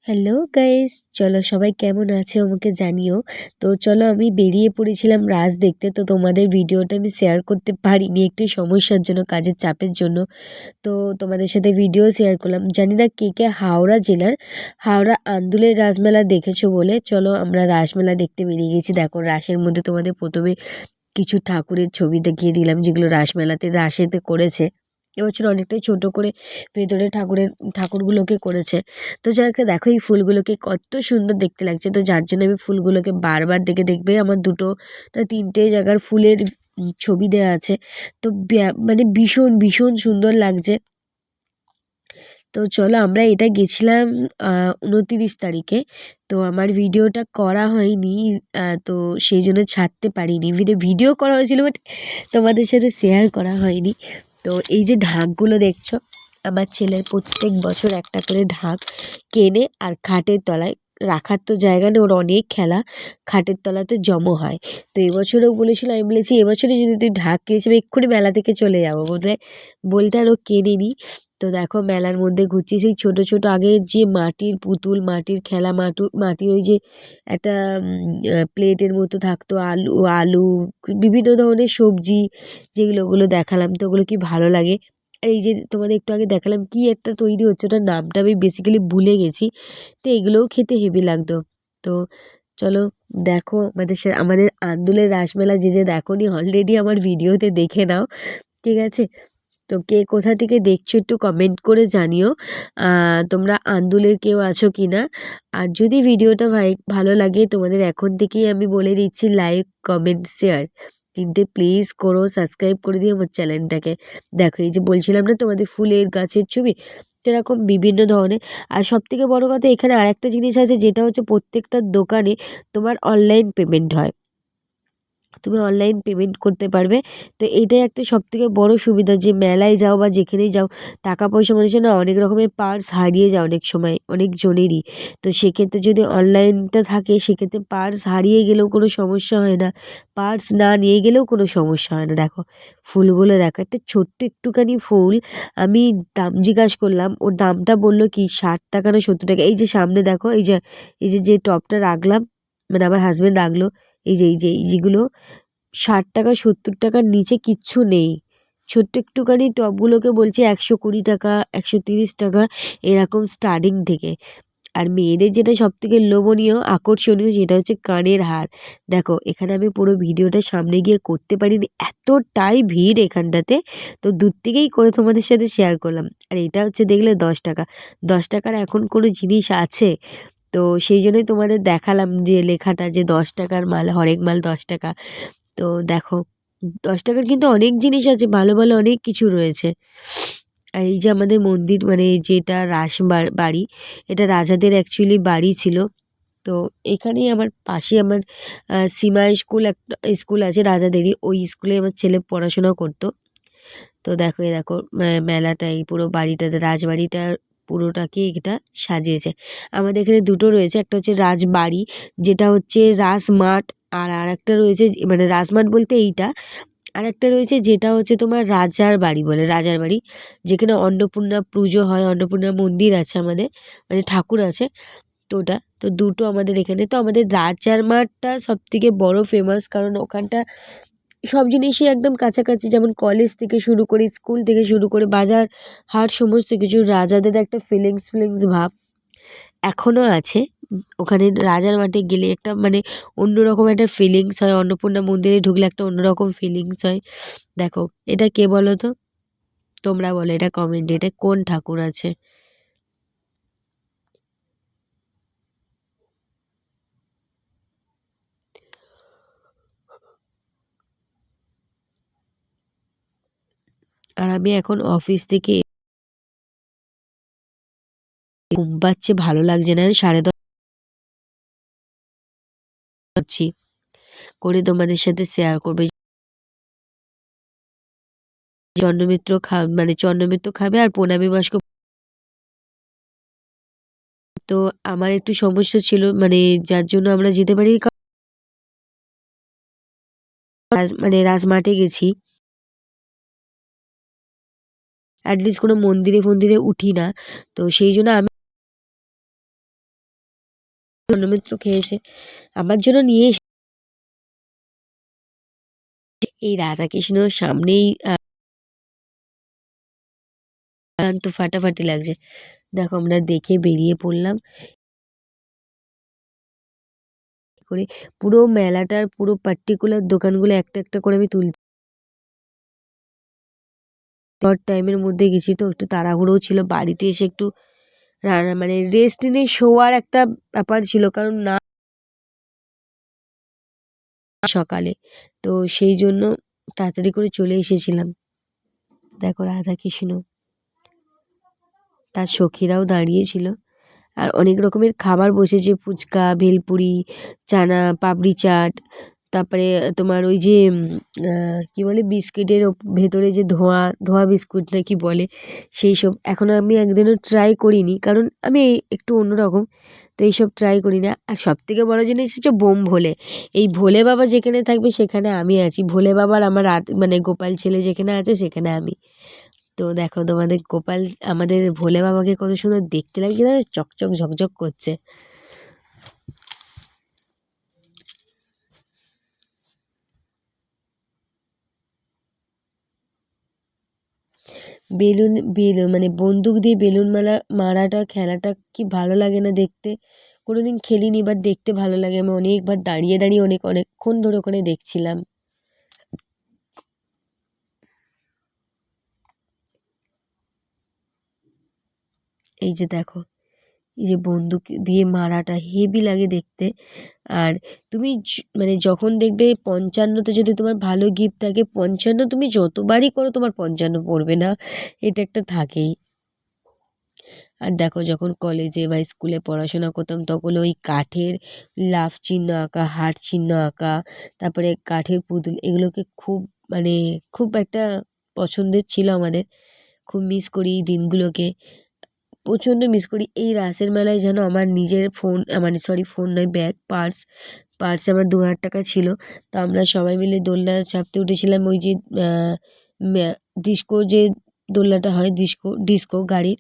Hello guys, চলো সবাই কেমন আছো আমাকে জানিও। তো চলো, আমি বেরিয়ে পড়েছিলাম রাজ দেখতে। তো তোমাদের ভিডিওটা আমি শেয়ার করতে পারিনি একটু সমস্যার জন্য, কাজের চাপের জন্য। তো তোমাদের সাথে ভিডিও শেয়ার করলাম। জানি না কে কে হাওড়া জেলার হাওড়া আন্দুলের রাসমেলা দেখেছো বলে, চলো আমরা রাসমেলা দেখতে বেরিয়ে গেছি। দেখো, রাসের মধ্যে তোমাদের প্রথমে কিছু ঠাকুরের ছবি দেখিয়ে দিলাম যেগুলো রাসমেলাতে রাসেতে করেছে। এবছর অনেকটাই ছোট করে ভেতরে ঠাকুরগুলোকে করেছে। তো যাকে দেখো, এই ফুলগুলোকে কত সুন্দর দেখতে লাগছে। তো যার জন্য আমি ফুলগুলোকে বারবার দেখবে আমার দুটো না তিনটে জায়গার ফুলের ছবি দেওয়া আছে। তো মানে ভীষণ ভীষণ সুন্দর লাগছে। তো চলো, আমরা এটা গেছিলাম 29 তারিখে। তো আমার ভিডিওটা করা হয়নি, তো সেই জন্য ছাড়তে পারিনি। ভিডিও করা হয়েছিল, বাট তোমাদের সাথে শেয়ার করা হয়নি। তো এই যে ঢাকগুলো দেখছো, আমার ছেলের প্রত্যেক বছর একটা করে ঢাক কেনে আর খাটের তলায় রাখার তো জায়গা নেই, ওর অনেক খেলা খাটের তলাতে জমা হয়। তো এবছরও বলেছিল, আমি বলেছি এবছরে যদি তুই ঢাক কিনিস আমি এক্ষুনি মেলা থেকে চলে যাবো বলতে, আর ও কেনেনি। তো দেখো, মেলার মধ্যে ঘুরছি। সেই ছোট ছোট আগে যে মাটির পুতুল, মাটির খেলা, মাটির ওই যে একটা প্লেটের মতো থাকতো, আলু আলু বিভিন্ন ধরনের সবজি, ওগুলো দেখালাম। তো ওগুলো কি ভালো লাগে। আর এই যে তোমাদের একটু আগে দেখালাম কি একটা তৈরি হচ্ছে, ওটার নামটা আমি বেসিক্যালি ভুলে গেছি। তো এগুলোও খেতে হেভি লাগতো। তো চলো দেখো, আমাদের আন্দুলের রাসমেলা যে দেখোনি অলরেডি আমার ভিডিওতে দেখে নাও, ঠিক আছে? তো কে কোথা থেকে দেখছো একটু কমেন্ট করে জানিও। তোমরা আন্দুলের কেউ আছো কি না। আর যদি ভিডিওটা ভালো লাগে তোমাদের, এখন থেকেই আমি বলে দিচ্ছি, লাইক কমেন্ট শেয়ার তিনটে প্লিজ করো, সাবস্ক্রাইব করে দিও আমার চ্যানেলটাকে। দেখো, এই যে বলছিলাম না তোমাদের ফুলের গাছের ছবি, এরকম বিভিন্ন ধরনের। আর সব থেকে বড় কথা, এখানে আরেকটা জিনিস আছে, যেটা হচ্ছে প্রত্যেকটা দোকানে তোমার অনলাইন পেমেন্ট হয়, তুমি অনলাইন পেমেন্ট করতে পারবে। তো এইটাই একটা সবথেকে বড় সুবিধা, যে মেলায় যাও বা যেখানেই যাও, টাকা পয়সা মানুষের না অনেক রকমের পার্স হারিয়ে যায় অনেক সময়, অনেক জনেরই। তো সেক্ষেত্রে যদি অনলাইনটা থাকে, সেক্ষেত্রে পার্স হারিয়ে গেলেও কোনো সমস্যা হয় না, পার্স না নিয়ে গেলেও কোনো সমস্যা হয় না। দেখো ফুলগুলো, দেখো একটা ছোট্ট একটুখানি ফুল। আমি দাম জিজ্ঞাসা করলাম, ওর দামটা বললো কি 60 টাকা না 70 টাকা। এই যে সামনে দেখো, এই যে টপটা রাখলাম, মানে আমার হাজব্যান্ড রাখলো, যেগুলো 60 টাকা 70 টাকার নিচে কিচ্ছু নেই। ছোট্ট একটুখানি টবগুলোকে বলছে 120 টাকা 130 টাকা, এরকম স্টার্টিং থেকে। আর মেয়েদের যেটা সব থেকে লোভনীয় আকর্ষণীয়, সেটা হচ্ছে কানের হার। দেখো, এখানে আমি পুরো ভিডিওটা সামনে গিয়ে করতে পারিনি, এতটাই ভিড় এখানটাতে। তো দূর থেকেই করে তোমাদের সাথে শেয়ার করলাম। আর এটা হচ্ছে দেখলে 10 টাকা। 10 টাকার এখন কোনো জিনিস আছে? তো সেই জন্যই তোমাদের দেখালাম যে লেখাটা, যে 10 টাকার মাল, হরেক মাল 10 টাকা। তো দেখো, 10 টাকার কিন্তু অনেক জিনিস আছে, ভালো ভালো অনেক কিছু রয়েছে। আর এই যে আমাদের মন্দির, মানে যেটা বাড়ি, এটা রাজাদের অ্যাকচুয়ালি বাড়ি ছিল। তো এখানেই আমার পাশে আমার সীমা স্কুল, একটা স্কুল আছে রাজাদেরই, ওই স্কুলে আমার ছেলে পড়াশোনা করতো। তো দেখো, দেখো মেলাটা, এই পুরো বাড়িটাতে, রাজবাড়িটার পুরোটাকে এটা সাজিয়েছে। আমাদের এখানে দুটো রয়েছে, একটা হচ্ছে রাজবাড়ি, যেটা হচ্ছে রাজমাঠ। আর আরেকটা রয়েছে, মানে রাজমাঠ বলতে এইটা। আরেকটা রয়েছে যেটা হচ্ছে তোমার রাজার বাড়ি বলে, রাজার বাড়ি, যেখানে অন্নপূর্ণা পুজো হয়, অন্নপূর্ণা মন্দির আছে আমাদের, মানে ঠাকুর আছে। তো ওটা তো দুটো আমাদের এখানে। তো আমাদের রাজার মাঠটা সব থেকে বড় ফেমাস, কারণ ওখানটা সব জিনিসই একদম কাছাকাছি, যেমন কলেজ থেকে শুরু করে, স্কুল থেকে শুরু করে, বাজার হাট, সমস্ত কিছু রাজাদের একটা ফিলিংস ভাব এখনও আছে। ওখানে রাজার মাঠে গেলে একটা মানে অন্যরকম একটা ফিলিংস হয়, অন্নপূর্ণা মন্দিরে ঢুকলে একটা অন্যরকম ফিলিংস হয়। দেখো, এটা কে বলো তো? তোমরা বলো এটা কমেন্টে, এটা কোন ঠাকুর আছে? আর আমি এখন অফিস থেকে ঘুম পাচ্ছে, ভালো লাগছে না, 10:30 হচ্ছি করে তোমাদের সাথে শেয়ার করবে। চন্দ্রমিত্র খাবে আর প্রণামী বাস্ক। তো আমার একটু সমস্যা ছিল, মানে যার জন্য আমরা যেতে পারি, মানে রাজমাঠে গেছি, অ্যাটলিস্ট কোনো মন্দিরে ফন্দিরে উঠি না। তো সেই জন্য আমি অন্নমিত্র খেয়েছে, আমার জন্য নিয়ে এসে এই রাধাকৃষ্ণর সামনেই তো ফাটাফাটি লাগছে। দেখো আমরা দেখে বেরিয়ে পড়লাম করে পুরো মেলাটার পুরো পার্টিকুলার দোকানগুলো একটা একটা করে আমি তুলতে শর্ট টাইমের মধ্যে গেছি, তো একটু তাড়াহুড়োও ছিল। বাড়িতে এসে একটু মানে রেস্ট নিয়ে শোয়ার একটা ব্যাপার ছিল, কারণ না সকালে, তো সেই জন্য তাড়াতাড়ি করে চলে এসেছিলাম। দেখো রাধাকৃষ্ণ, তার সখীরাও দাঁড়িয়েছিল, আর অনেক রকমের খাবার বসেছে, ফুচকা, ভেলপুরি, চানা পাপড়ি চাট, তারপরে তোমার ওই যে কি বলে বিস্কিটের ভেতরে যে ধোঁয়া ধোঁয়া বিস্কুট না কি বলে সেই সব। এখনও আমি একদিনও ট্রাই করিনি, কারণ আমি একটু অন্যরকম, তো এইসব ট্রাই করি না। আর সবথেকে বড় জিনিস হচ্ছে বোম ভোলে, এই ভোলে বাবা যেখানে থাকবে সেখানে আমি আছি, ভোলে বাবার আমার মানে গোপাল ছেলে যেখানে আছে সেখানে আমি। তো দেখো তোমাদের গোপাল, আমাদের ভোলে বাবাকে কত সুন্দর দেখতে লাগছে না, চকচক ঝকঝক করছে। মানে বন্দুক দিয়ে বেলুন মারাটা খেলাটা কি ভালো লাগে না দেখতে। কোনোদিন খেলিনি, বাট দেখতে ভালো লাগে। আমি অনেকবার দাঁড়িয়ে দাঁড়িয়ে অনেকক্ষণ ধরে ওখানে দেখছিলাম। এই যে দেখো, এই যে বন্দুক দিয়ে মারাটা হেভি লাগে দেখতে। আর তুমি মানে যখন দেখবে ৫৫তে যদি তোমার ভালো গিফট থাকে, ৫৫ তুমি যতবারই করো তোমার ৫৫ পড়বে না, এটা একটা থাকেই। আর দেখো যখন কলেজে বা স্কুলে পড়াশোনা করতাম তখন ওই কাঠের লাফ চিহ্ন আঁকা, হার্ট চিহ্ন আঁকা, তারপরে কাঠের পুতুল, এগুলোকে খুব মানে খুব একটা পছন্দের ছিল আমাদের। খুব মিস করি এই দিনগুলোকে, প্রচণ্ড মিস করি। এই রাসের মেলায় যেন আমার নিজের ফোন, মানে সরি ফোন নয়, ব্যাগ, পার্সে আমার ২,০০০ টাকা ছিল। তো আমরা সবাই মিলে দোলনা চাপতে উঠেছিলাম, ওই যে ডিস্কো যে দোলনাটা হয়, ডিস্কো গাড়ির,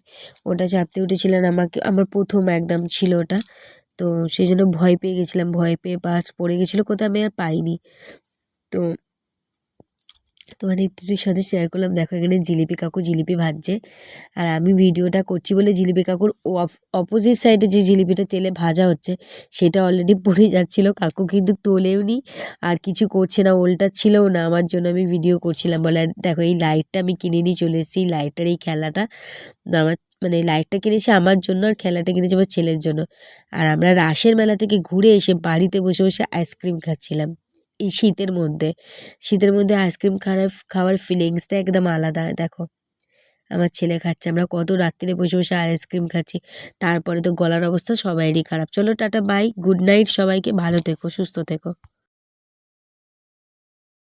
ওটা চাপতে উঠেছিলাম। আমার প্রথম একদম ছিল ওটা, তো সেই জন্য ভয় পেয়ে গেছিলাম, ভয় পেয়ে পার্স পড়ে গেছিলো কোথায়, আমি আর পাইনি। তো তোমাদের একটু সাথে শেয়ার করলাম। দেখো এখানে জিলিপি কাকু জিলিপি ভাজছে, আর আমি ভিডিওটা করছি বলে জিলিপি কাকুর অপোজিট সাইডে যে জিলিপিটা তেলে ভাজা হচ্ছে সেটা অলরেডি পুড়ে যাচ্ছিলো। কাকু কিন্তু তোলেও নি আর কিছু করছে না, ওল্টাচ্ছিলও না আমার জন্য, আমি ভিডিও করছিলাম বলে। আর দেখো এই লাইটটা আমি কিনে নিয়ে চলে এসেছি, এই লাইটটার এই খেলাটা আমার, মানে লাইটটা কিনেছি আমার জন্য আর খেলাটা কিনেছি আমার ছেলের জন্য। আর আমরা রাসের মেলা থেকে ঘুরে এসে বাড়িতে বসে বসে আইসক্রিম খাচ্ছিলাম এই শীতের মধ্যে আইসক্রিম খাওয়ার ফিলিংসটা একদম আলাদা। দেখো আমার ছেলে খাচ্ছে, আমরা কত রাত্রিরে বসে বসে আইসক্রিম খাচ্ছি। তারপরে তো গলার অবস্থা সবাইরই খারাপ। চলো টাটা বাই, গুড নাইট সবাইকে, ভালো থেকো, সুস্থ থেকো।